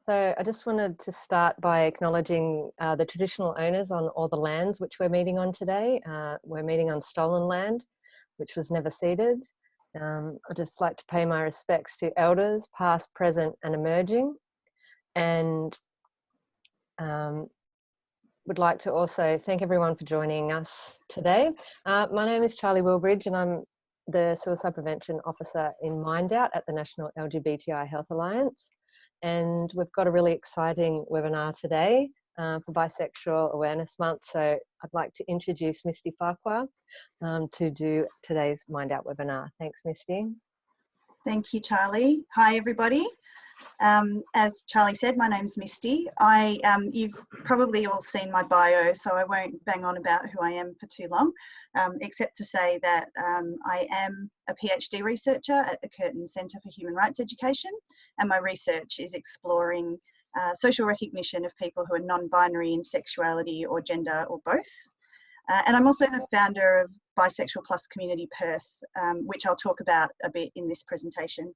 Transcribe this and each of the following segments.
So I just wanted to start by acknowledging the traditional owners on all the lands which we're meeting on today. We're meeting on stolen land, which was never ceded. I'd just like to pay my respects to elders, past, present and emerging. And would like to also thank everyone for joining us today. My name is Charlie Wilbridge and I'm the Suicide Prevention Officer in Mindout at the National LGBTI Health Alliance. And we've got a really exciting webinar today for Bisexual Awareness Month. So I'd like to introduce Misty Farquhar to do today's Mindout webinar. Thanks, Misty. Thank you, Charlie. Hi, everybody. As Charlie said, my name's Misty. You've probably all seen my bio, so I won't bang on about who I am for too long, except to say that I am a PhD researcher at the Curtin Centre for Human Rights Education, and my research is exploring social recognition of people who are non-binary in sexuality or gender or both. And I'm also the founder of Bisexual Plus Community Perth, which I'll talk about a bit in this presentation.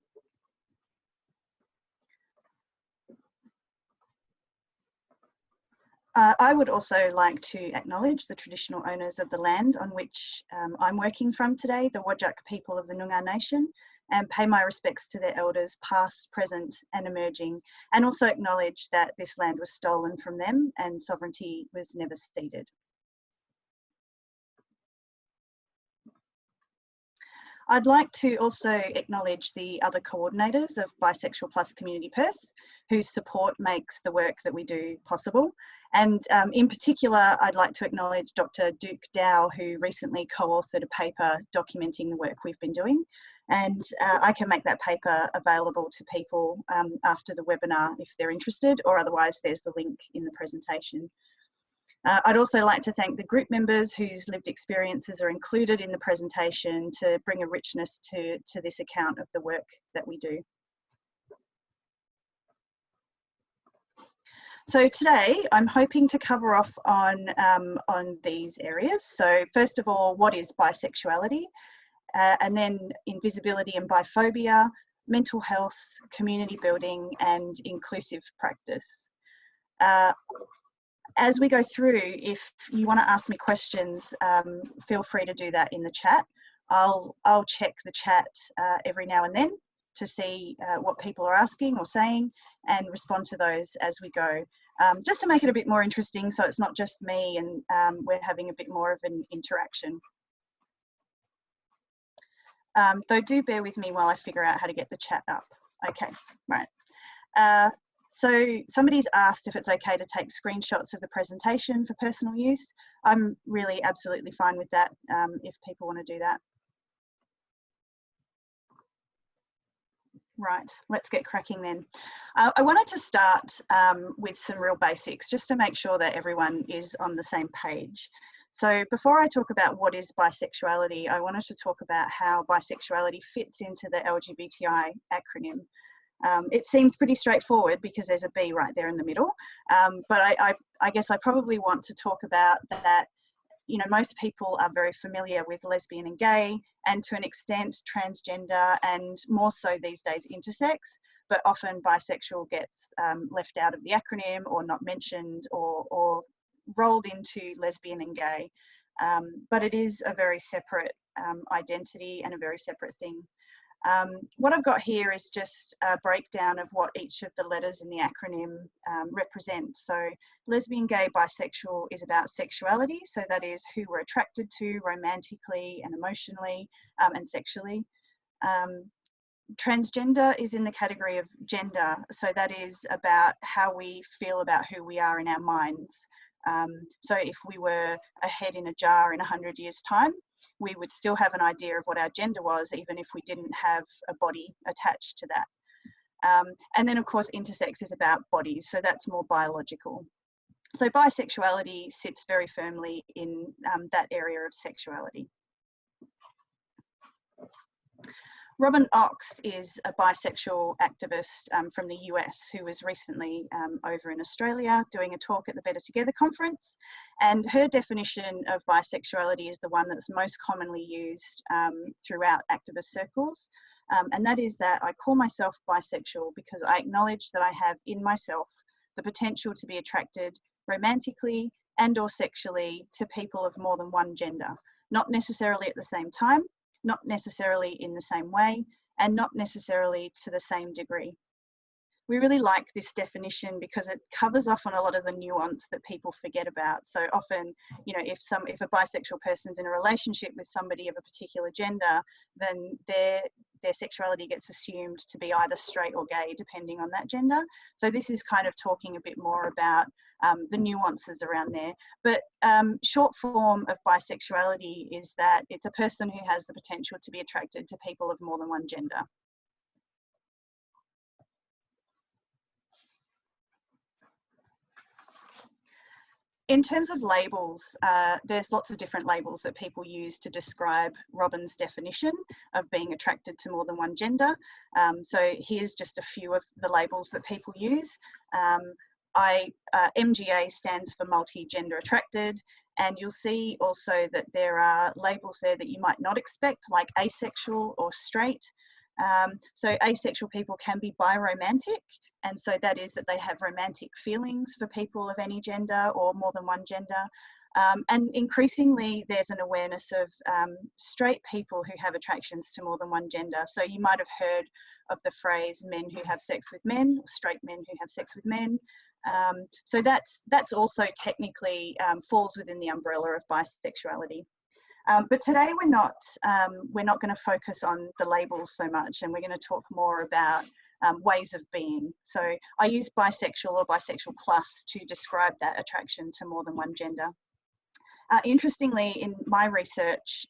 I would also like to acknowledge the traditional owners of the land on which I'm working from today, the Whadjuk people of the Noongar Nation, and pay my respects to their elders past, present and emerging, and also acknowledge that this land was stolen from them and sovereignty was never ceded. I'd like to also acknowledge the other coordinators of Bisexual Plus Community Perth, whose support makes the work that we do possible. And in particular, I'd like to acknowledge Dr. Duke Dow, who recently co-authored a paper documenting the work we've been doing. And I can make that paper available to people after the webinar if they're interested, or otherwise there's the link in the presentation. I'd also like to thank the group members whose lived experiences are included in the presentation to bring a richness to this account of the work that we do. So today I'm hoping to cover off on these areas. So first of all, what is bisexuality? And then invisibility and biphobia, mental health, community building and inclusive practice. As we go through, if you want to ask me questions, feel free to do that in the chat. I'll check the chat every now and then to see what people are asking or saying and respond to those as we go. Just to make it a bit more interesting, so it's not just me and we're having a bit more of an interaction. Though do bear with me while I figure out how to get the chat up. Okay, right. So somebody's asked if it's okay to take screenshots of the presentation for personal use. I'm really absolutely fine with that if people want to do that. Right, let's get cracking then. I wanted to start with some real basics just to make sure that everyone is on the same page. So before I talk about what is bisexuality, I wanted to talk about how bisexuality fits into the LGBTI acronym. It seems pretty straightforward because there's a B right there in the middle, but I guess I probably want to talk about that. You know, most people are very familiar with lesbian and gay, and to an extent transgender, and more so these days intersex, but often bisexual gets left out of the acronym or not mentioned or rolled into lesbian and gay. But it is a very separate identity and a very separate thing. What I've got here is just a breakdown of what each of the letters in the acronym represent. So lesbian, gay, bisexual is about sexuality. So that is who we're attracted to romantically and emotionally and sexually. Transgender is in the category of gender. So that is about how we feel about who we are in our minds. So if we were a head in a jar in 100 years' time, we would still have an idea of what our gender was, even if we didn't have a body attached to that. And then, of course, intersex is about bodies, so that's more biological. So bisexuality sits very firmly in that area of sexuality. Robin Ox is a bisexual activist from the US who was recently over in Australia doing a talk at the Better Together conference, and her definition of bisexuality is the one that's most commonly used throughout activist circles. and that is that I call myself bisexual because I acknowledge that I have in myself the potential to be attracted romantically and or sexually to people of more than one gender, not necessarily at the same time, not necessarily in the same way, and not necessarily to the same degree. We really like this definition because it covers off on a lot of the nuance that people forget about. So often, you know, if a bisexual person's in a relationship with somebody of a particular gender, then their sexuality gets assumed to be either straight or gay, depending on that gender. So this is kind of talking a bit more about the nuances around there. But short form of bisexuality is that it's a person who has the potential to be attracted to people of more than one gender. In terms of labels, there's lots of different labels that people use to describe Robin's definition of being attracted to more than one gender. So here's just a few of the labels that people use. MGA stands for multi-gender attracted, and you'll see also that there are labels there that you might not expect, like asexual or straight. So asexual people can be biromantic, and so that is that they have romantic feelings for people of any gender or more than one gender. And increasingly there's an awareness of straight people who have attractions to more than one gender. So you might have heard of the phrase men who have sex with men, or straight men who have sex with men. So that's also technically falls within the umbrella of bisexuality. But today we're not going to focus on the labels so much, and we're going to talk more about ways of being. So I use bisexual or bisexual plus to describe that attraction to more than one gender. Interestingly, in my research,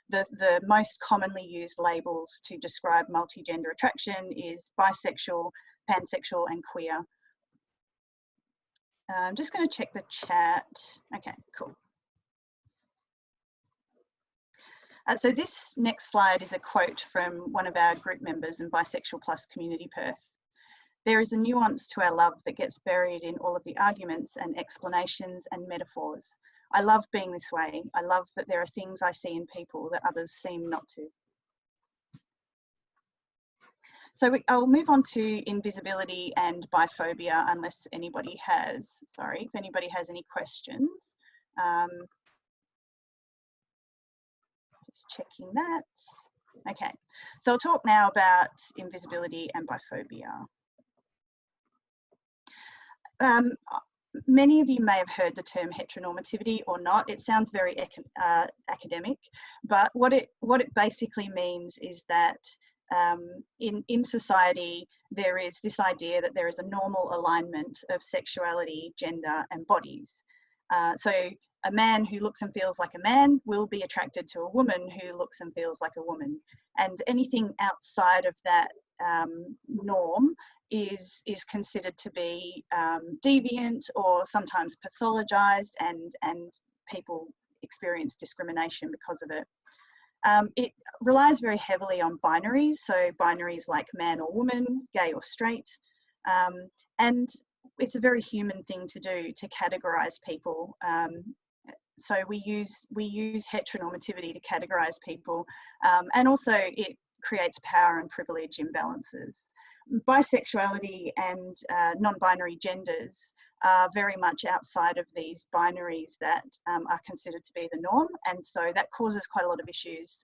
the most commonly used labels to describe multi-gender attraction is bisexual, pansexual, and queer. I'm just going to check the chat. Okay, cool. So this next slide is a quote from one of our group members in Bisexual Plus Community Perth. There is a nuance to our love that gets buried in all of the arguments and explanations and metaphors. I love being this way. I love that there are things I see in people that others seem not to. So I'll move on to invisibility and biphobia unless anybody has, if anybody has any questions. Just checking that. Okay, so I'll talk now about invisibility and biphobia. Many of you may have heard the term heteronormativity or not. It sounds very academic, but what it basically means is that in society there is this idea that there is a normal alignment of sexuality, gender, and bodies. So a man who looks and feels like a man will be attracted to a woman who looks and feels like a woman, and anything outside of that norm is considered to be deviant or sometimes pathologized, and people experience discrimination because of it. It relies very heavily on binaries, so binaries like man or woman, gay or straight, and it's a very human thing to do to categorize people. So we use heteronormativity to categorize people, and also it creates power and privilege imbalances. Bisexuality and non-binary genders are very much outside of these binaries that are considered to be the norm, and so that causes quite a lot of issues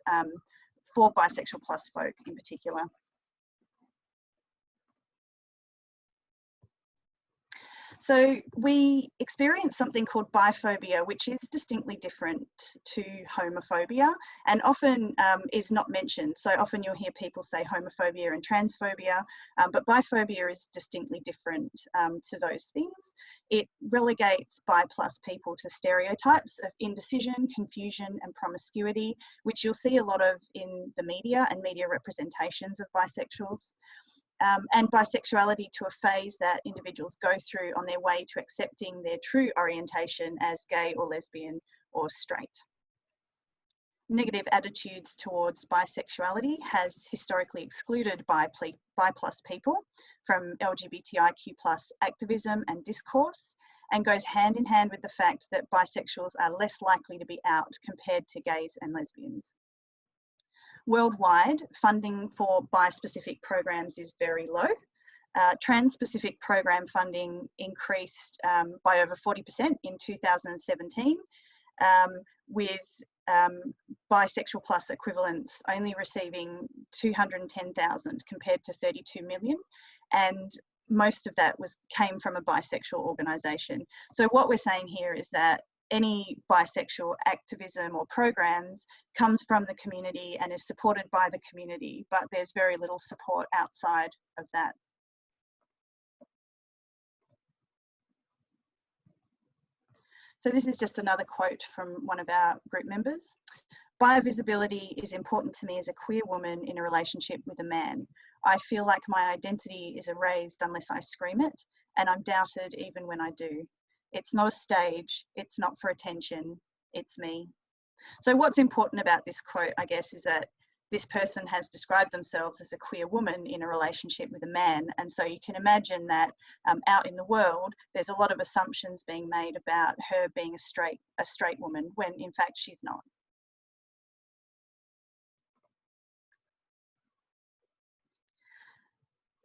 for bisexual plus folk in particular. So we experience something called biphobia, which is distinctly different to homophobia and often is not mentioned. So often you'll hear people say homophobia and transphobia, but biphobia is distinctly different to those things. It relegates bi plus people to stereotypes of indecision, confusion, and promiscuity, which you'll see a lot of in the media and media representations of bisexuals. And bisexuality to a phase that individuals go through on their way to accepting their true orientation as gay or lesbian or straight. Negative attitudes towards bisexuality has historically excluded bi plus people from LGBTIQ plus activism and discourse, and goes hand in hand with the fact that bisexuals are less likely to be out compared to gays and lesbians. Worldwide, funding for bi-specific programs is very low. Trans-specific program funding increased by over 40% in 2017, with bisexual plus equivalents only receiving 210,000 compared to 32 million, and most of that came from a bisexual organisation. So what we're saying here is that any bisexual activism or programs comes from the community and is supported by the community, but there's very little support outside of that. So this is just another quote from one of our group members. "Bi-visibility is important to me as a queer woman in a relationship with a man. I feel like my identity is erased unless I scream it, and I'm doubted even when I do. It's not a stage, it's not for attention, it's me." So what's important about this quote, I guess, is that this person has described themselves as a queer woman in a relationship with a man. And so you can imagine that out in the world, there's a lot of assumptions being made about her being a straight woman, when in fact she's not.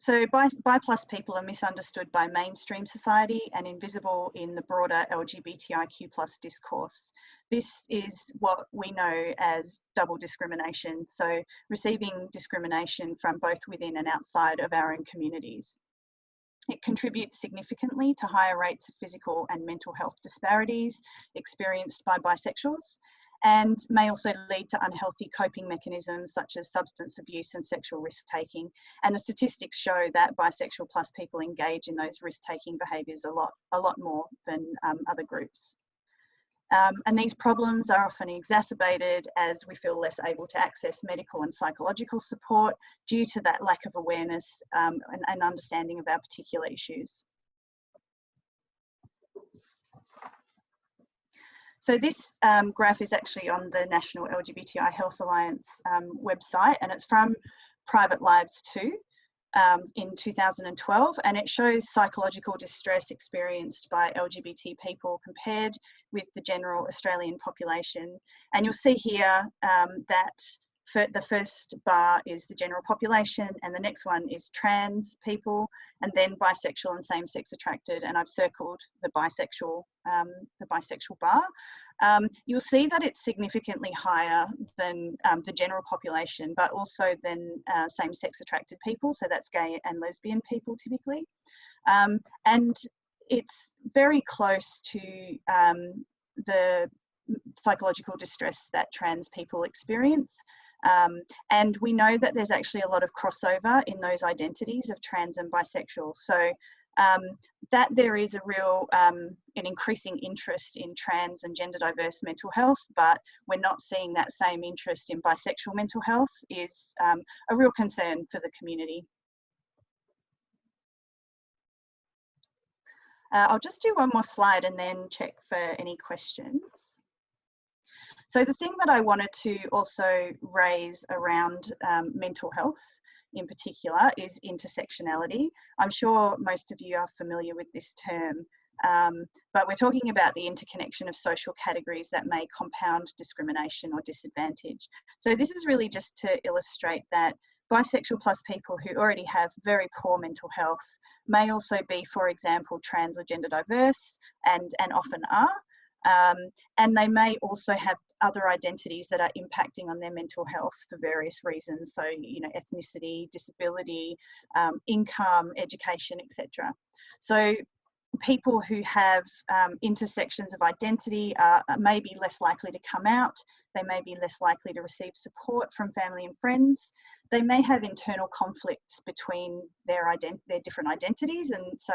So bi plus people are misunderstood by mainstream society and invisible in the broader LGBTIQ plus discourse. This is what we know as double discrimination, so receiving discrimination from both within and outside of our own communities. It contributes significantly to higher rates of physical and mental health disparities experienced by bisexuals, and may also lead to unhealthy coping mechanisms such as substance abuse and sexual risk-taking. And the statistics show that bisexual plus people engage in those risk-taking behaviours a lot more than other groups. And these problems are often exacerbated as we feel less able to access medical and psychological support due to that lack of awareness and understanding of our particular issues. So this graph is actually on the National LGBTI Health Alliance website, and it's from Private Lives Too in 2012, and it shows psychological distress experienced by LGBT people compared with the general Australian population. And you'll see here that the first bar is the general population, and the next one is trans people, and then bisexual and same-sex attracted, and I've circled the bisexual bar. You'll see that it's significantly higher than the general population, but also than same-sex attracted people, so that's gay and lesbian people typically. And it's very close to the psychological distress that trans people experience. And we know that there's actually a lot of crossover in those identities of trans and bisexual. So that there is a real, an increasing interest in trans and gender diverse mental health, but we're not seeing that same interest in bisexual mental health is a real concern for the community. I'll just do one more slide and then check for any questions. So the thing that I wanted to also raise around mental health in particular is intersectionality. I'm sure most of you are familiar with this term, but we're talking about the interconnection of social categories that may compound discrimination or disadvantage. So this is really just to illustrate that bisexual plus people who already have very poor mental health may also be, for example, trans or gender diverse, and often are. And they may also have other identities that are impacting on their mental health for various reasons. So, you know, ethnicity, disability, income, education, etc. So people who have intersections of identity may be less likely to come out. They may be less likely to receive support from family and friends. They may have internal conflicts between their different identities, and so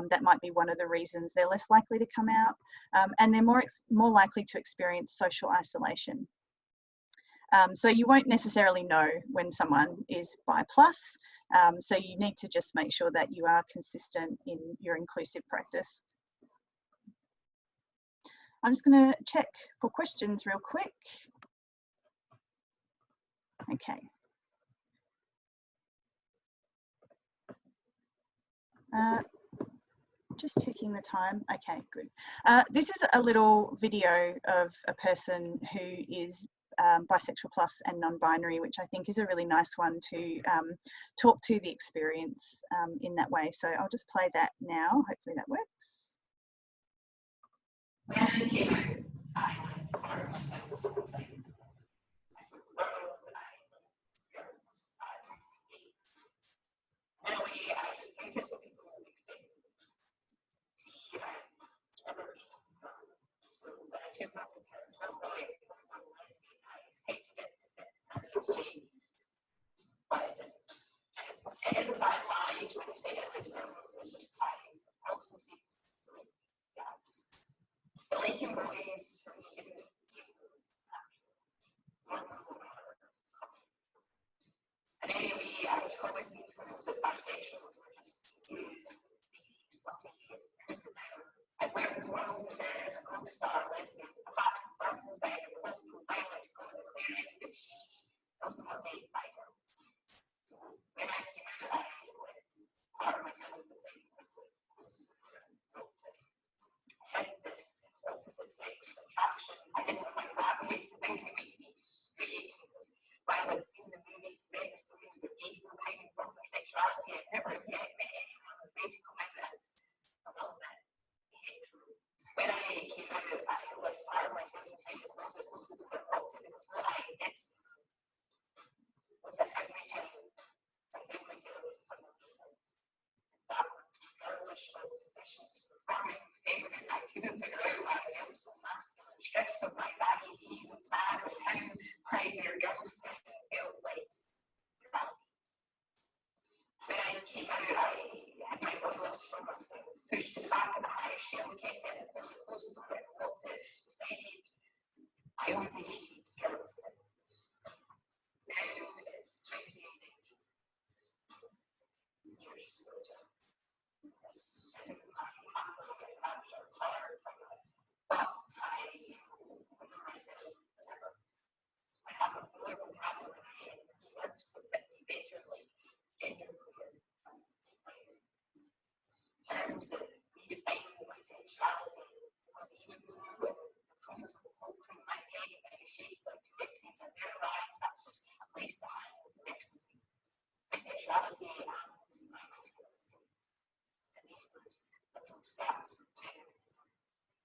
that might be one of the reasons they're less likely to come out. And they're more likely to experience social isolation. So you won't necessarily know when someone is bi plus, so you need to just make sure that you are consistent in your inclusive practice. I'm just going to check for questions real quick. Okay. Just checking the time. Okay, good. This is a little video of a person who is Bisexual Plus and non-binary, which I think is a really nice one to talk to the experience in that way. So I'll just play that now. Hopefully that works. When I came out, I went for myself as a second. I took the world, girls, in a way, I think it's what people expect. See, ever so when I took off the term, I expected it to fit perfectly, but it didn't. It is a bad lie when you say that with girls, it's just time. I also see gaps. The liking boys for me didn't and anyway, I always need to know that bisexuals were just slutty. I've learned the world that there is a gold star lesbian, a fat, firm bed with multiple violets, declaring that she does not date by girls. So when I came out, I went part of myself was like, I had this opposite sex attraction. I didn't want my family to think it might be straight because while I'd seen the movies, read the stories about gay people hiding from their sexuality, I'd never yet met anyone afraid to come out as a little bit hetero. When I came out, I lived part of myself inside the closet, closed the door, locked it, because what I did was that every time I found myself backwards, girlish positions, performing feminine, I couldn't figure out why I felt so masculine, stripped of my baggy tees and plaid, with how primary girls felt like reality. When I came out, I had my royalist from myself, pushed to the back of the higher shelf, kept it in the closet, closed the door, and locked it, decided I only dated girls. Now it's 2019. Years later. This isn't my half of it after far from it, but I know myself as ever. I have a fuller vocabulary and words that fit me better, like gender queer, terms that redefine my sexuality, because even though the chromosome fulcrum in my head might be shaped like two X's and their eyes, that's just a place to hang the next of my sexuality and my masculinity. And these little steps.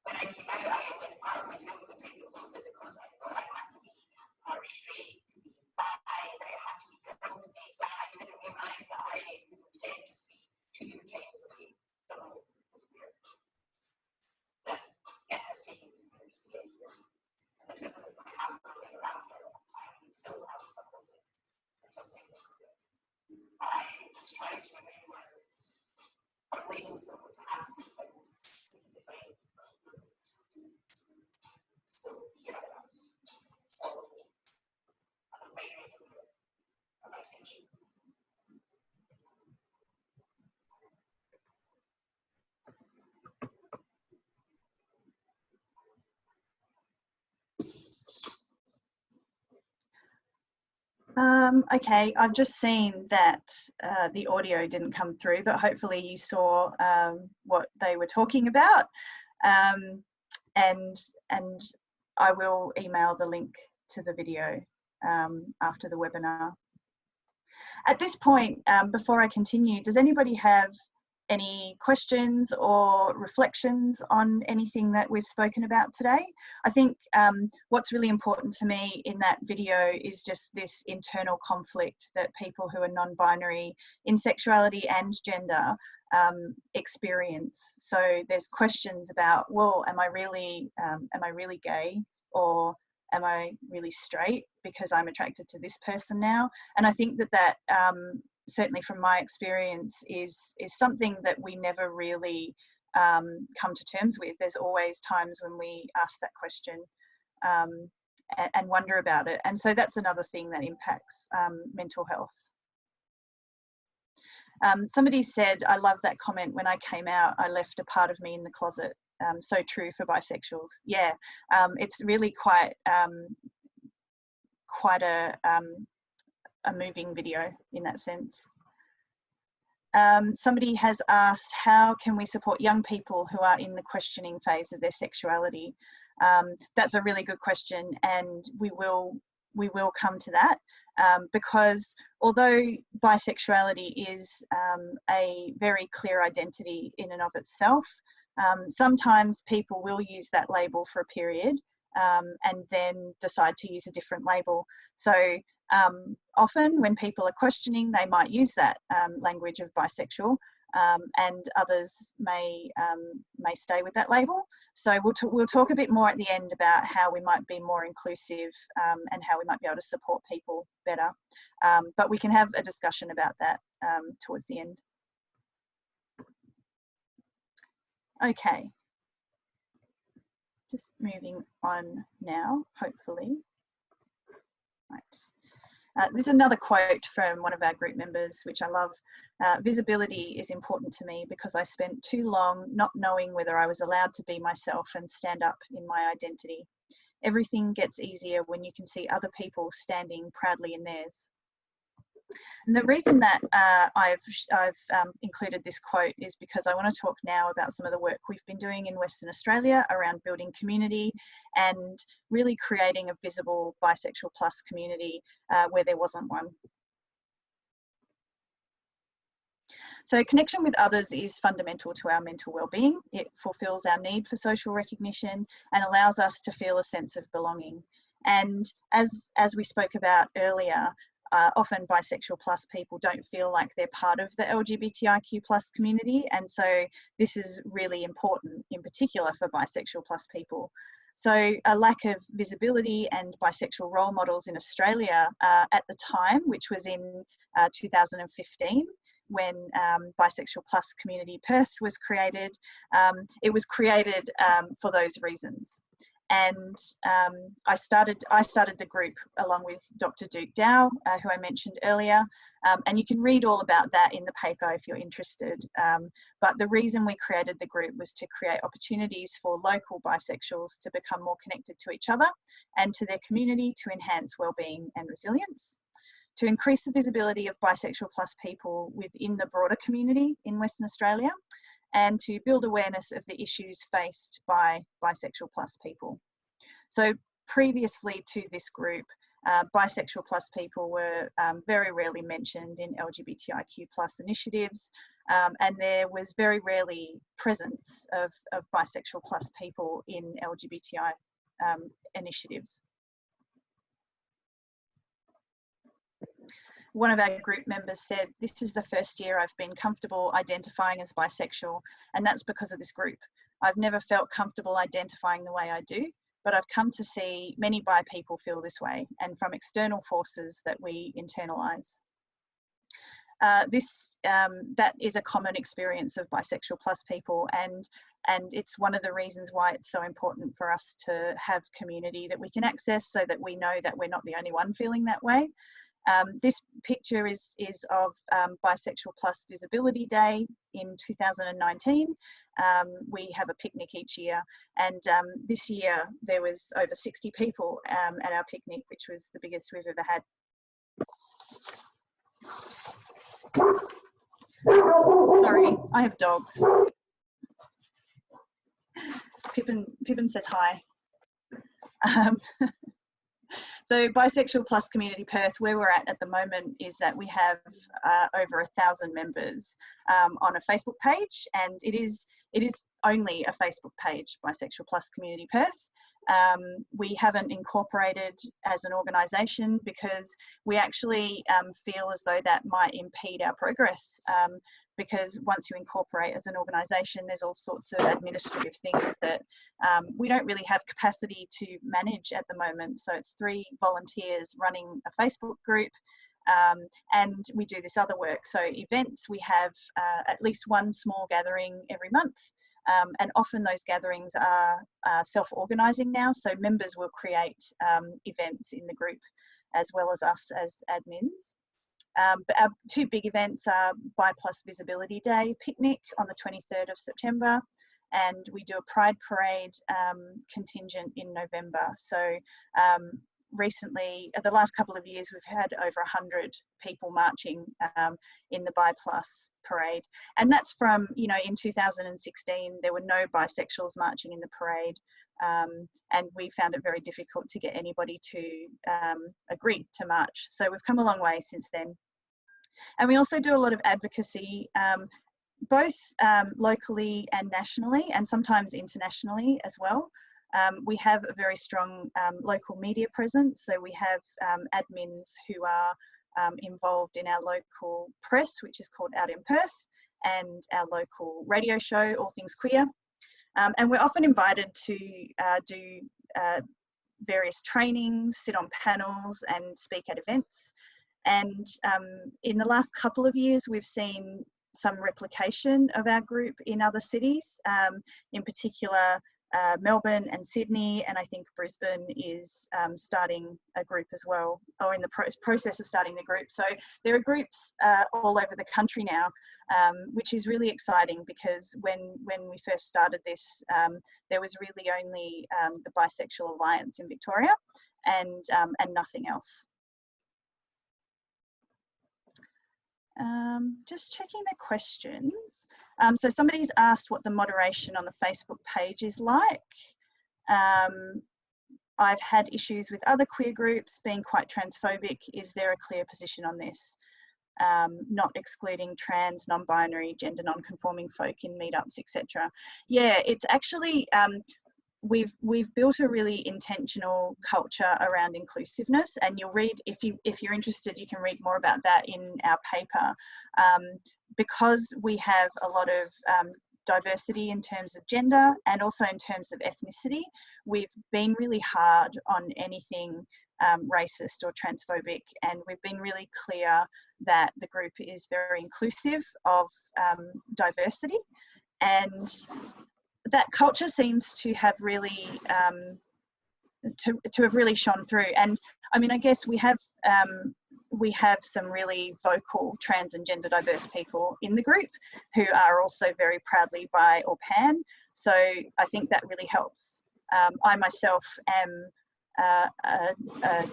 When I came out, I left part of myself inside the closet because I thought I had to be part straight to be bi, that I had to be girl to be bi. I didn't realize that I would instead just be two kinds of girl with weird. That in the same years get here. And this isn't what happened later after. I still have a closet. And sometimes I forget. I just try to remember what labels don't have to be labels to be defined. So here I am, all of me. I'm very clear of my sexuality. Okay, I've just seen that the audio didn't come through, but hopefully you saw what they were talking about, and I will email the link to the video after the webinar. At this point, before I continue, does anybody have any questions or reflections on anything that we've spoken about today? I think what's really important to me in that video is just this internal conflict that people who are non-binary in sexuality and gender experience. So there's questions about, well, am I really gay, or am I really straight because I'm attracted to this person now? And I think that certainly from my experience is something that we never really come to terms with. There's always times when we ask that question and wonder about it. And so that's another thing that impacts mental health. Somebody said, I love that comment, when I came out, I left a part of me in the closet. So true for bisexuals. Yeah, it's really quite a moving video in that sense. Somebody has asked, how can we support young people who are in the questioning phase of their sexuality? That's a really good question, and we will come to that, because although bisexuality is a very clear identity in and of itself, sometimes people will use that label for a period and then decide to use a different label. So often when people are questioning, they might use that language of bisexual, and others may stay with that label. So we'll talk a bit more at the end about how we might be more inclusive and how we might be able to support people better. But we can have a discussion about that towards the end. Okay, just moving on now, hopefully. Right. This is another quote from one of our group members, which I love. Visibility is important to me because I spent too long not knowing whether I was allowed to be myself and stand up in my identity. Everything gets easier when you can see other people standing proudly in theirs. And the reason that I've included this quote is because I want to talk now about some of the work we've been doing in Western Australia around building community and really creating a visible bisexual plus community where there wasn't one. So connection with others is fundamental to our mental well-being. It fulfills our need for social recognition and allows us to feel a sense of belonging. And as we spoke about earlier, often bisexual plus people don't feel like they're part of the LGBTIQ plus community, and so this is really important in particular for bisexual plus people. So a lack of visibility and bisexual role models in Australia at the time, which was in 2015, when Bisexual Plus Community Perth was created. It was created for those reasons. And I started the group along with Dr. Duke Dow, who I mentioned earlier, and you can read all about that in the paper if you're interested. But the reason we created the group was to create opportunities for local bisexuals to become more connected to each other and to their community to enhance wellbeing and resilience, to increase the visibility of bisexual plus people within the broader community in Western Australia, and to build awareness of the issues faced by bisexual plus people. So previously to this group, bisexual plus people were very rarely mentioned in LGBTIQ plus initiatives, and there was very rarely presence of bisexual plus people in LGBTI initiatives. One of our group members said, "This is the first year I've been comfortable identifying as bisexual, and that's because of this group. I've never felt comfortable identifying the way I do, but I've come to see many bi people feel this way, and from external forces that we internalise." That is a common experience of bisexual plus people, and it's one of the reasons why it's so important for us to have community that we can access, so that we know that we're not the only one feeling that way. This picture is of Bisexual Plus Visibility Day in 2019. We have a picnic each year, and this year there was over 60 people at our picnic, which was the biggest we've ever had. Sorry, I have dogs. Pippin says hi. So Bisexual Plus Community Perth, where we're at the moment, is that we have over 1,000 members on a Facebook page, and it is only a Facebook page, Bisexual Plus Community Perth. We haven't incorporated as an organisation because we actually feel as though that might impede our progress, because once you incorporate as an organisation, there's all sorts of administrative things that we don't really have capacity to manage at the moment. So it's 3 volunteers running a Facebook group, and we do this other work. So events, we have at least one small gathering every month. And often those gatherings are self-organising now, so members will create events in the group as well as us as admins. But our 2 big events are Bi Plus Visibility Day picnic on the 23rd of September, and we do a Pride Parade contingent in November. So recently, the last couple of years, we've had over 100 people marching in the Bi Plus parade, and that's from, you know, in 2016 there were no bisexuals marching in the parade. And we found it very difficult to get anybody to agree to march. So we've come a long way since then. And we also do a lot of advocacy, both locally and nationally, and sometimes internationally as well. We have a very strong local media presence. So we have admins who are involved in our local press, which is called Out in Perth, and our local radio show, All Things Queer. And we're often invited to do various trainings, sit on panels and speak at events. And in the last couple of years, we've seen some replication of our group in other cities, in particular Melbourne and Sydney, and I think Brisbane is starting a group as well, or in the process of starting the group. So there are groups all over the country now, which is really exciting, because when we first started this, there was really only the Bisexual Alliance in Victoria, and nothing else. Just checking the questions. So somebody's asked what the moderation on the Facebook page is like. I've had issues with other queer groups being quite transphobic. Is there a clear position on this? Not excluding trans, non-binary, gender non-conforming folk in meetups, etc. Yeah, it's actually, we've built a really intentional culture around inclusiveness, and you'll read, if you're interested, you can read more about that in our paper. Because we have a lot of diversity in terms of gender and also in terms of ethnicity, we've been really hard on anything racist or transphobic, and we've been really clear that the group is very inclusive of diversity, and that culture seems to have really to have really shone through. And I mean, I guess we have some really vocal trans and gender diverse people in the group who are also very proudly bi or pan. So I think that really helps. I myself am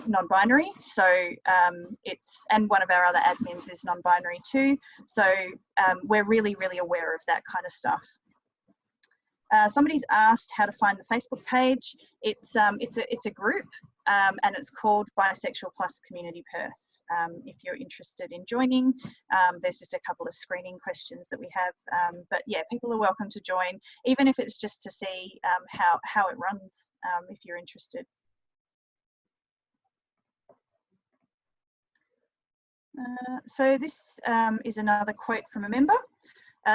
non-binary, so and one of our other admins is non-binary too. So we're really, really aware of that kind of stuff. Somebody's asked how to find the Facebook page. It's a group, and it's called Bisexual Plus Community Perth. If you're interested in joining, there's just a couple of screening questions that we have. But yeah, people are welcome to join, even if it's just to see how it runs, if you're interested. So this is another quote from a member.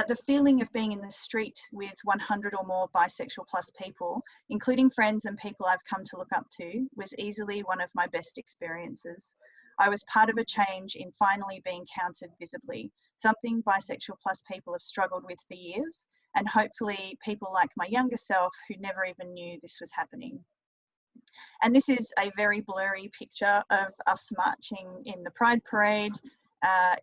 The feeling of being in the street with 100 or more bisexual plus people, including friends and people I've come to look up to, was easily one of my best experiences. I was part of a change in finally being counted visibly, something bisexual plus people have struggled with for years, and hopefully people like my younger self who never even knew this was happening. And this is a very blurry picture of us marching in the Pride Parade. I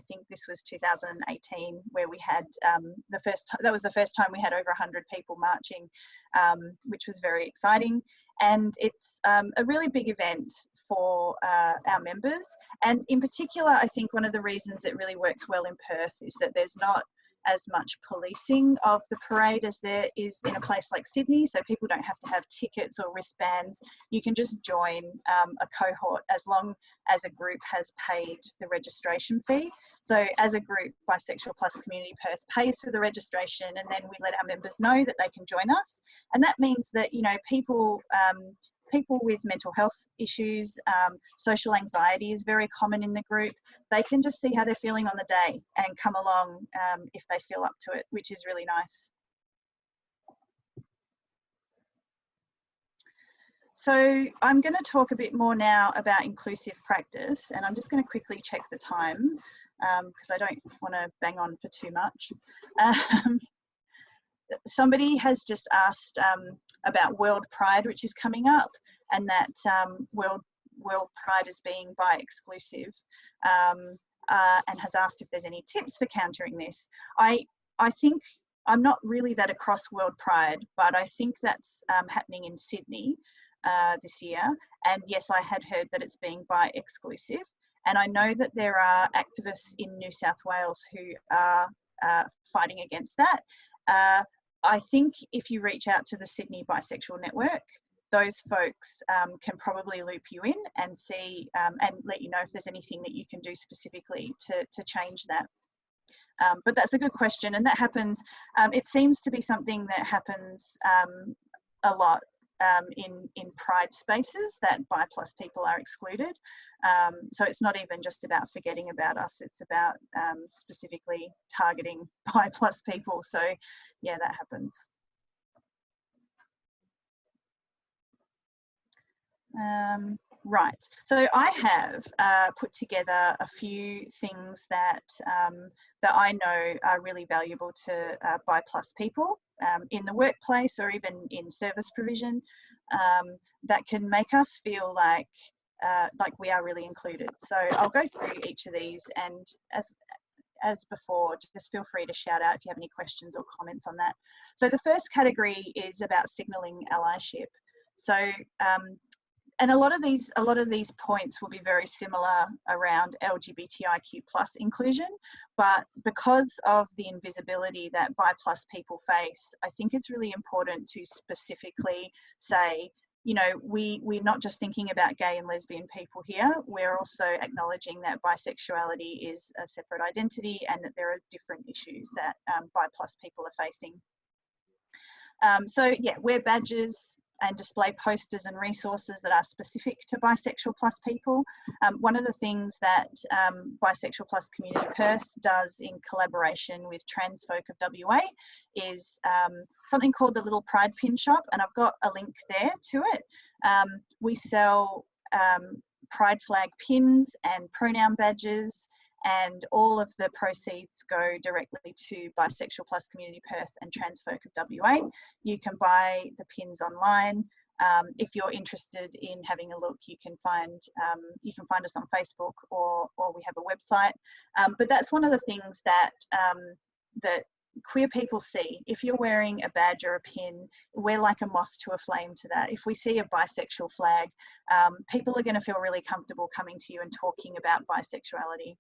think this was 2018, where we had that was the first time we had over 100 people marching, which was very exciting. And it's a really big event for our members. And in particular, I think one of the reasons it really works well in Perth is that there's not as much policing of the parade as there is in a place like Sydney. So people don't have to have tickets or wristbands. You can just join a cohort as long as a group has paid the registration fee. So as a group, Bisexual Plus Community Perth pays for the registration, and then we let our members know that they can join us. And that means that, you know, people with mental health issues, social anxiety is very common in the group. They can just see how they're feeling on the day and come along if they feel up to it, which is really nice. So I'm going to talk a bit more now about inclusive practice, and I'm just going to quickly check the time because I don't want to bang on for too much. Somebody has just asked about World Pride, which is coming up, and that World Pride is being bi-exclusive, and has asked if there's any tips for countering this. I think I'm not really that across World Pride, but I think that's happening in Sydney this year. And yes, I had heard that it's being bi-exclusive, and I know that there are activists in New South Wales who are fighting against that. I think if you reach out to the Sydney Bisexual Network, those folks can probably loop you in and see and let you know if there's anything that you can do specifically to change that. But that's a good question, and that happens, it seems to be something that happens a lot in pride spaces, that bi+ people are excluded. So it's not even just about forgetting about us, it's about specifically targeting bi+ people. So yeah, that happens. Right, so I have put together a few things that that I know are really valuable to bi+ people in the workplace or even in service provision, that can make us feel like we are really included. So I'll go through each of these, and as before, just feel free to shout out if you have any questions or comments on that. So the first category is about signalling allyship. So and a lot of these points will be very similar around LGBTIQ+ inclusion, but because of the invisibility that bi+ people face, I think it's really important to specifically say, you know, we're not just thinking about gay and lesbian people here, we're also acknowledging that bisexuality is a separate identity and that there are different issues that bi+ people are facing. So yeah, wear badges and display posters and resources that are specific to bisexual+ people. One of the things that Bisexual+ Community Perth does in collaboration with Trans Folk of WA is something called the Little Pride Pin Shop, and I've got a link there to it. We sell pride flag pins and pronoun badges, and all of the proceeds go directly to Bisexual+ Community Perth and Trans Folk of WA. You can buy the pins online. If you're interested in having a look, you can find us on Facebook, or we have a website. But that's one of the things that that queer people see. If you're wearing a badge or a pin, we're like a moth to a flame to that. If we see a bisexual flag, people are going to feel really comfortable coming to you and talking about bisexuality.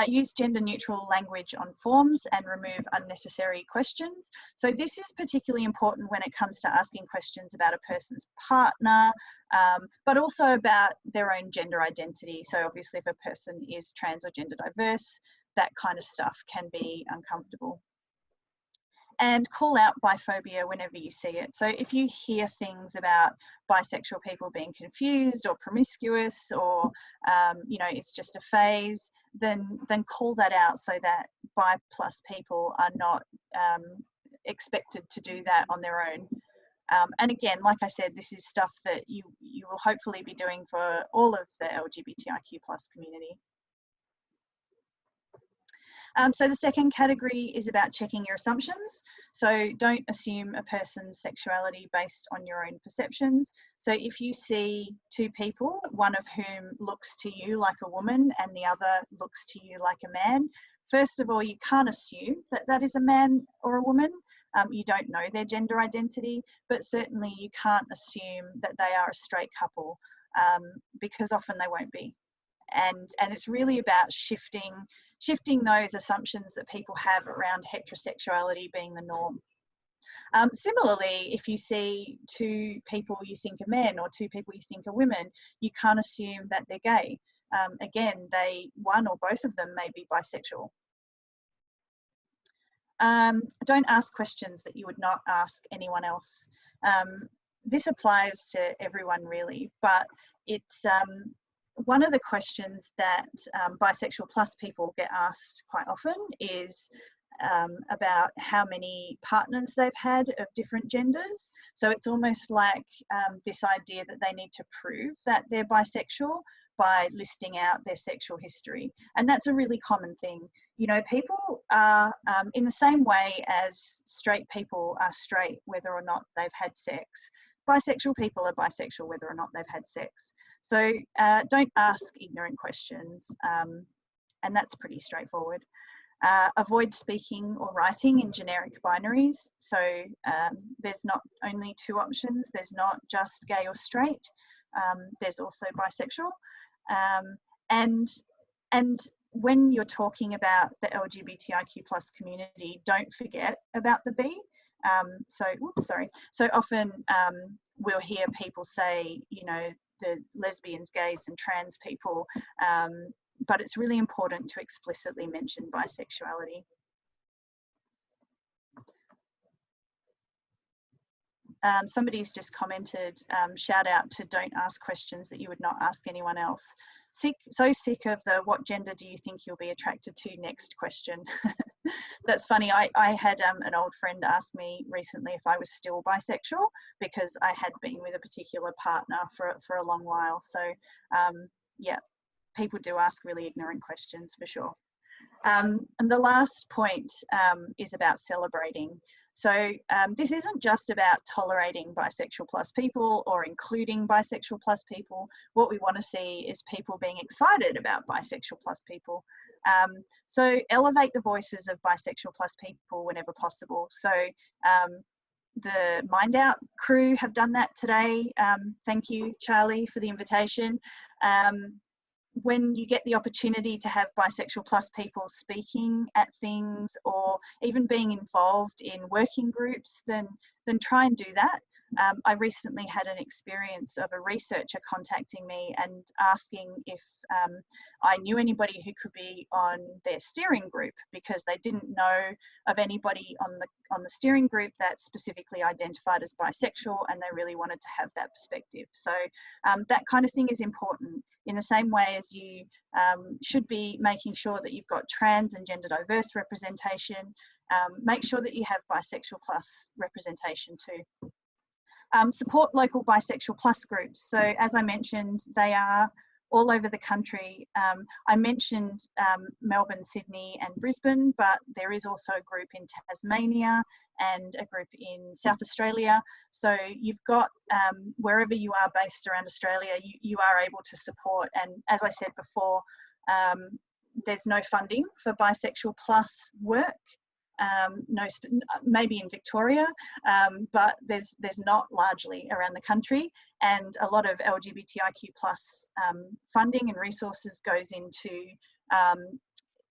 Use gender neutral language on forms and remove unnecessary questions. So this is particularly important when it comes to asking questions about a person's partner, but also about their own gender identity. So obviously if a person is trans or gender diverse, that kind of stuff can be uncomfortable. And call out biphobia whenever you see it. So if you hear things about bisexual people being confused or promiscuous, or you know, it's just a phase, then call that out so that bi+ people are not expected to do that on their own. And again, like I said, this is stuff that you will hopefully be doing for all of the LGBTIQ+ community. So the second category is about checking your assumptions. So don't assume a person's sexuality based on your own perceptions. So if you see two people, one of whom looks to you like a woman and the other looks to you like a man, first of all, you can't assume that that is a man or a woman. You don't know their gender identity, but certainly you can't assume that they are a straight couple, because often they won't be. And it's really about shifting those assumptions that people have around heterosexuality being the norm. Similarly, if you see two people you think are men or two people you think are women, you can't assume that they're gay. Again, one or both of them may be bisexual. Don't ask questions that you would not ask anyone else. This applies to everyone really, but it's one of the questions that bisexual+ people get asked quite often is about how many partners they've had of different genders. So it's almost like this idea that they need to prove that they're bisexual by listing out their sexual history. And that's a really common thing. You know, people are, in the same way as straight people are straight whether or not they've had sex, bisexual people are bisexual whether or not they've had sex. So don't ask ignorant questions, and that's pretty straightforward. Avoid speaking or writing in generic binaries. So there's not only two options, there's not just gay or straight, there's also bisexual. And when you're talking about the LGBTIQ plus community, don't forget about the B. So often we'll hear people say, you know, the lesbians, gays and trans people, but it's really important to explicitly mention bisexuality. Somebody's just commented, shout out to don't ask questions that you would not ask anyone else. So sick of the what gender do you think you'll be attracted to next question. That's funny. I had an old friend ask me recently if I was still bisexual because I had been with a particular partner for a long while. So yeah, people do ask really ignorant questions for sure. And the last point is about celebrating. So this isn't just about tolerating bisexual plus people or including bisexual plus people. What we want to see is people being excited about bisexual plus people. So elevate the voices of bisexual plus people whenever possible. So the Mindout crew have done that today. Thank you, Charlie, for the invitation. When you get the opportunity to have bisexual plus people speaking at things or even being involved in working groups, then try and do that. I recently had an experience of a researcher contacting me and asking if I knew anybody who could be on their steering group because they didn't know of anybody on the steering group that specifically identified as bisexual, and they really wanted to have that perspective. So that kind of thing is important. In the same way as you should be making sure that you've got trans and gender diverse representation, make sure that you have bisexual plus representation too. Support local bisexual plus groups. So as I mentioned, they are all over the country. I mentioned Melbourne, Sydney and Brisbane, but there is also a group in Tasmania and a group in South Australia. So you've got, wherever you are based around Australia, you are able to support. And as I said before, there's no funding for bisexual plus work. Maybe in Victoria, but there's not largely around the country, and a lot of LGBTIQ plus funding and resources goes into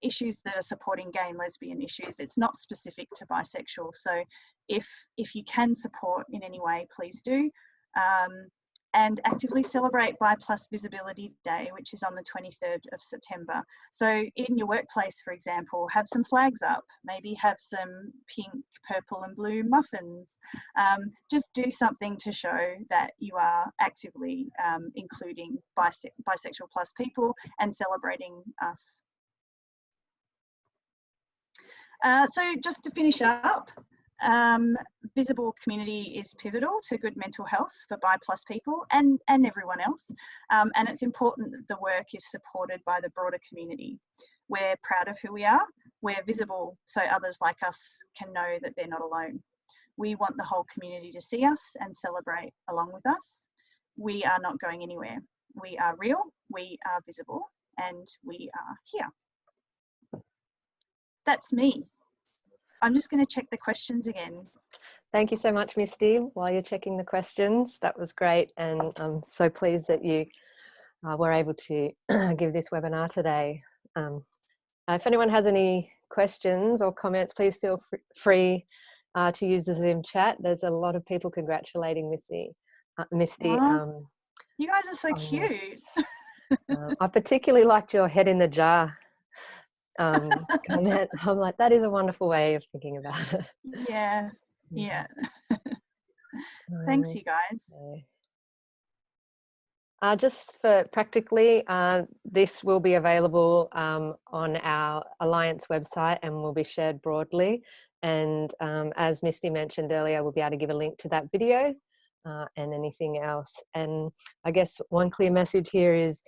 issues that are supporting gay and lesbian issues. It's not specific to bisexual. So if you can support in any way, please do. And actively celebrate Bi Plus Visibility Day, which is on the 23rd of September. So in your workplace, for example, have some flags up, maybe have some pink, purple and blue muffins. Just do something to show that you are actively including bisexual plus people and celebrating us. So just to finish up, visible community is pivotal to good mental health for Bi Plus people and everyone else, and it's important that the work is supported by the broader community. We're proud of who we are, we're visible so others like us can know that they're not alone. We want the whole community to see us and celebrate along with us. We are not going anywhere. We are real, we are visible, and we are here. That's me. I'm just going to check the questions again. Thank you so much, Misty. While you're checking the questions, that was great. And I'm so pleased that you were able to give this webinar today. If anyone has any questions or comments, please feel free to use the Zoom chat. There's a lot of people congratulating Misty. You guys are so cute. I particularly liked your head in the jar comment. I'm like, that is a wonderful way of thinking about it. Yeah. Thanks, you guys. Just for practically, this will be available on our Alliance website and will be shared broadly. And as Misty mentioned earlier, we'll be able to give a link to that video and anything else. And I guess one clear message here is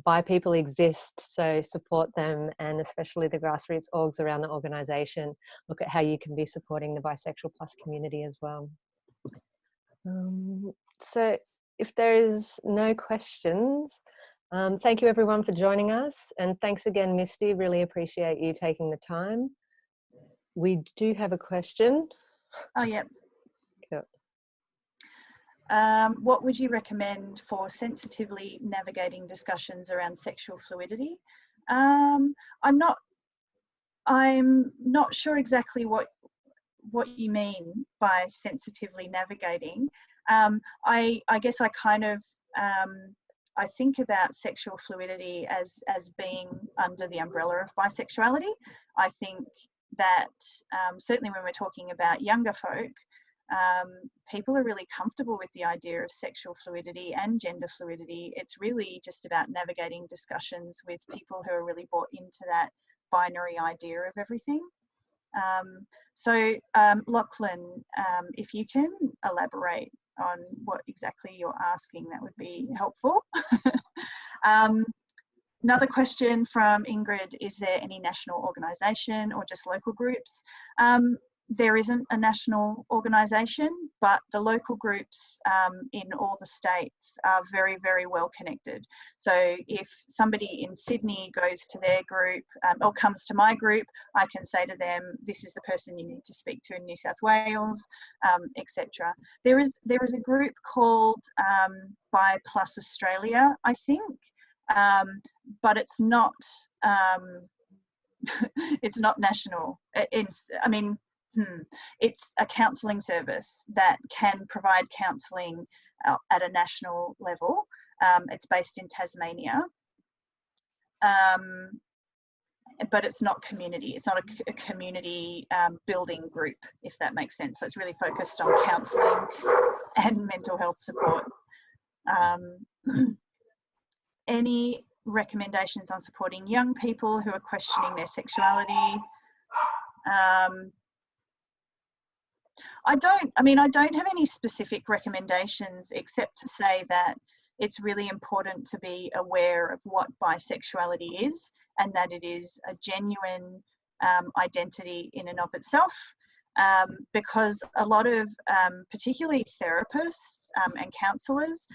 Bi people exist, so support them, and especially the grassroots orgs around the organisation. Look at how you can be supporting the bisexual plus community as well. So if there is no questions, thank you everyone for joining us, and thanks again, Misty. Really appreciate you taking the time. We do have a question. Oh, yeah. Cool. What would you recommend for sensitively navigating discussions around sexual fluidity? I'm not sure exactly what you mean by sensitively navigating. I guess I kind of I think about sexual fluidity as being under the umbrella of bisexuality. I think that certainly when we're talking about younger folk, people are really comfortable with the idea of sexual fluidity and gender fluidity. It's really just about navigating discussions with people who are really bought into that binary idea of everything. Lachlan, if you can elaborate on what exactly you're asking, that would be helpful. Another question from Ingrid, is there any national organisation or just local groups? There isn't a national organisation, but the local groups in all the states are very, very well connected. So if somebody in Sydney goes to their group or comes to my group, I can say to them, this is the person you need to speak to in New South Wales, etc. There is a group called Bi Plus Australia, I think, but it's not it's not national. It's a counselling service that can provide counselling at a national level. It's based in Tasmania, but it's not community. It's not a community building group, if that makes sense. So it's really focused on counselling and mental health support. Any recommendations on supporting young people who are questioning their sexuality? I don't have any specific recommendations except to say that it's really important to be aware of what bisexuality is, and that it is a genuine identity in and of itself, because a lot of particularly therapists and counsellors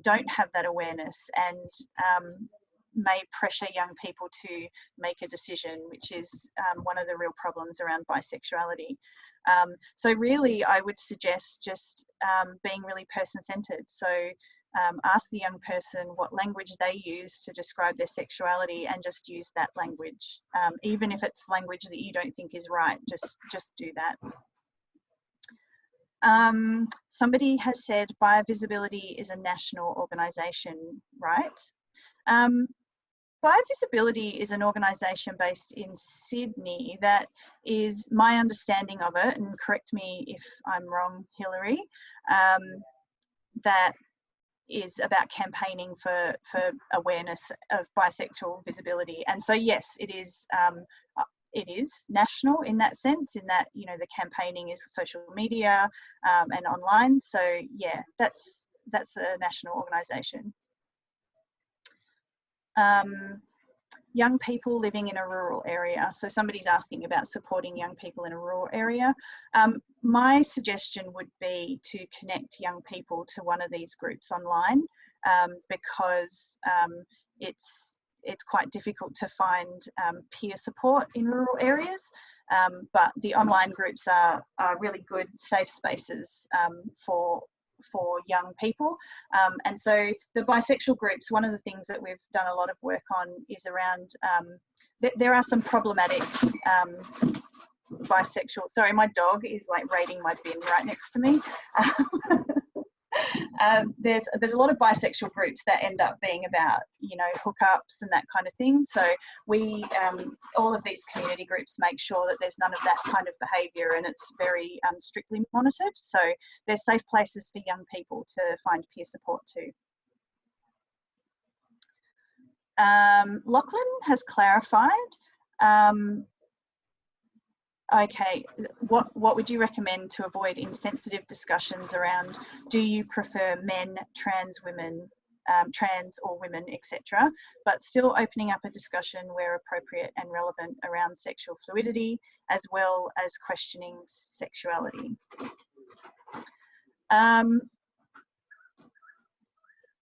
don't have that awareness and may pressure young people to make a decision, which is one of the real problems around bisexuality. So really, I would suggest just being really person-centered. So ask the young person what language they use to describe their sexuality, and just use that language. Even if it's language that you don't think is right, just do that. Somebody has said Bisexuality is a national organisation, right? Bisexuality is an organisation based in Sydney that is, my understanding of it, and correct me if I'm wrong, Hilary, that is about campaigning for awareness of bisexual visibility. And so yes, it is national in that sense, in that, you know, the campaigning is social media and online. So yeah, that's a national organisation. Young people living in a rural area. So somebody's asking about supporting young people in a rural area. My suggestion would be to connect young people to one of these groups online, because it's quite difficult to find peer support in rural areas, but the online groups are really good safe spaces for young people. And so the bisexual groups, one of the things that we've done a lot of work on is around, there are some problematic bisexual, sorry, my dog is like raiding my bin right next to me. There's a lot of bisexual groups that end up being about, you know, hookups and that kind of thing. So we, all of these community groups make sure that there's none of that kind of behaviour, and it's very strictly monitored. So they're safe places for young people to find peer support too. Lachlan has clarified. Okay, what would you recommend to avoid insensitive discussions around, do you prefer men, trans women, trans or women, etc., but still opening up a discussion where appropriate and relevant around sexual fluidity, as well as questioning sexuality?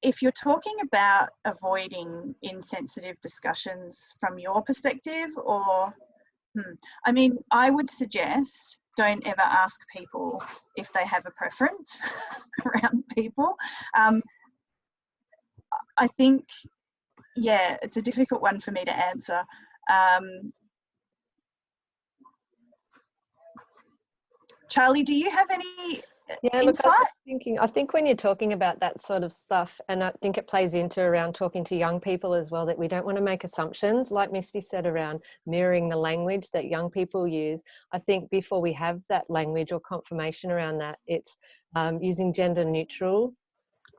If you're talking about avoiding insensitive discussions from your perspective, or I mean, I would suggest don't ever ask people if they have a preference around people. I think, yeah, it's a difficult one for me to answer. Charlie, do you have any Yeah, look, I insight? was just thinking, I think when you're talking about that sort of stuff, and I think it plays into around talking to young people as well, that we don't want to make assumptions, like Misty said, around mirroring the language that young people use. I think before we have that language or confirmation around that, it's using gender neutral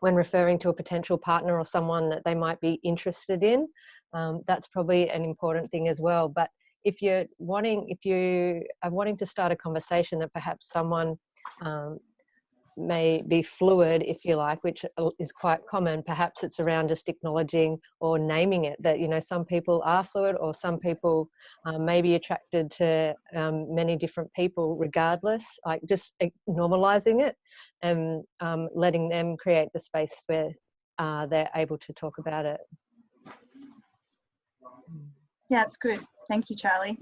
when referring to a potential partner or someone that they might be interested in. That's probably an important thing as well. But if you are wanting to start a conversation that perhaps someone may be fluid, if you like, which is quite common. Perhaps it's around just acknowledging or naming it, that, you know, some people are fluid, or some people may be attracted to many different people regardless, like just normalizing it and letting them create the space where they're able to talk about it. Yeah, it's good. Thank you, Charlie.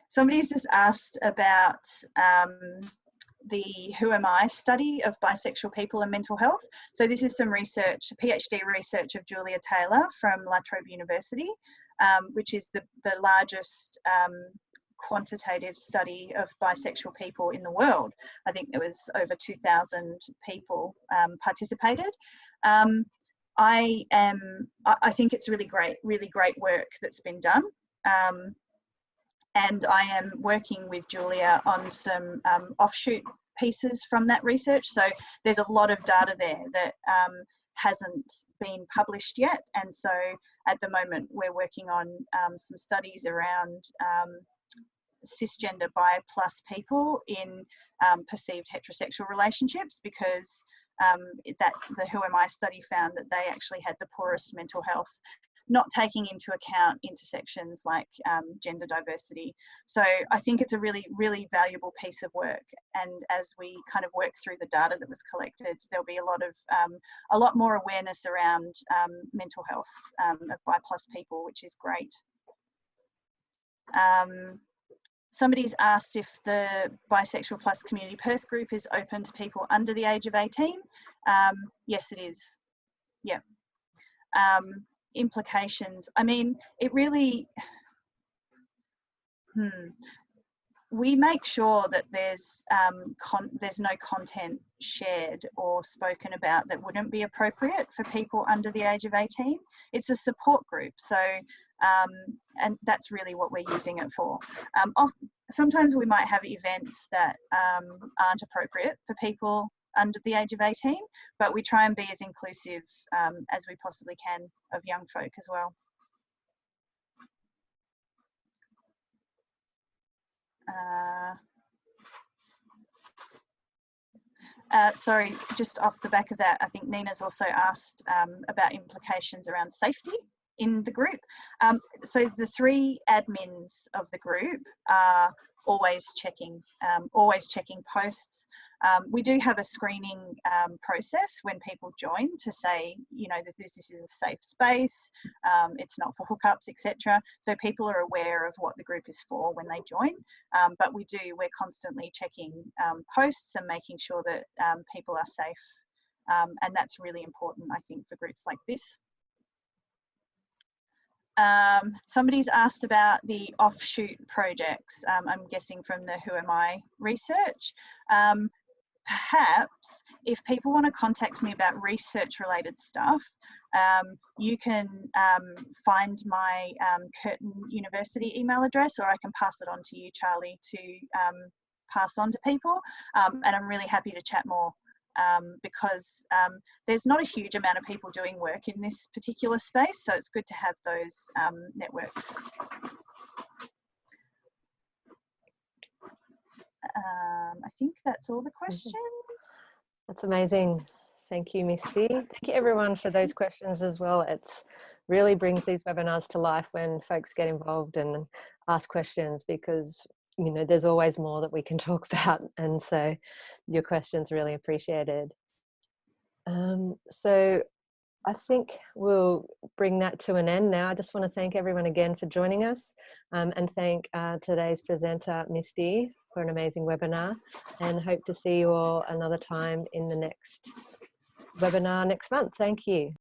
Somebody's just asked about the Who Am I study of bisexual people and mental health. So this is some research, PhD research of Julia Taylor from La Trobe University, which is the largest quantitative study of bisexual people in the world. I think there was over 2,000 people participated. I think it's really great work that's been done. And I am working with Julia on some offshoot pieces from that research. So there's a lot of data there that hasn't been published yet. And so at the moment, we're working on some studies around cisgender bi plus people in perceived heterosexual relationships, because the Who Am I study found that they actually had the poorest mental health, not taking into account intersections like gender diversity. So I think it's a really valuable piece of work. And as we kind of work through the data that was collected, there'll be a lot more awareness around mental health of bi plus people, which is great. Somebody's asked if the Bisexual Plus Community Perth group is open to people under the age of 18. Yes, it is. Yeah. Implications. I mean, it really, we make sure that there's no content shared or spoken about that wouldn't be appropriate for people under the age of 18. It's a support group, so and that's really what we're using it for. Sometimes we might have events that aren't appropriate for people under the age of 18, but we try and be as inclusive as we possibly can of young folk as well. Sorry, just off the back of that, I think Nina's also asked about implications around safety in the group. So the 3 admins of the group are always checking posts. We do have a screening process when people join to say, you know, this is a safe space, it's not for hookups, etc. So people are aware of what the group is for when they join. But we're constantly checking posts and making sure that people are safe. And that's really important, I think, for groups like this. Somebody's asked about the offshoot projects, I'm guessing from the Who Am I research. Perhaps if people want to contact me about research related stuff, you can find my Curtin University email address, or I can pass it on to you, Charlie, to pass on to people. And I'm really happy to chat more. Because there's not a huge amount of people doing work in this particular space, so it's good to have those networks. I think that's all the questions. That's amazing. Thank you, Misty. Thank you everyone for those questions as well. It's really brings these webinars to life when folks get involved and ask questions, because you know, there's always more that we can talk about, and so your questions really appreciated. So I think we'll bring that to an end now. I just want to thank everyone again for joining us, and thank today's presenter, Misty, for an amazing webinar, and hope to see you all another time in the next webinar next month. Thank you.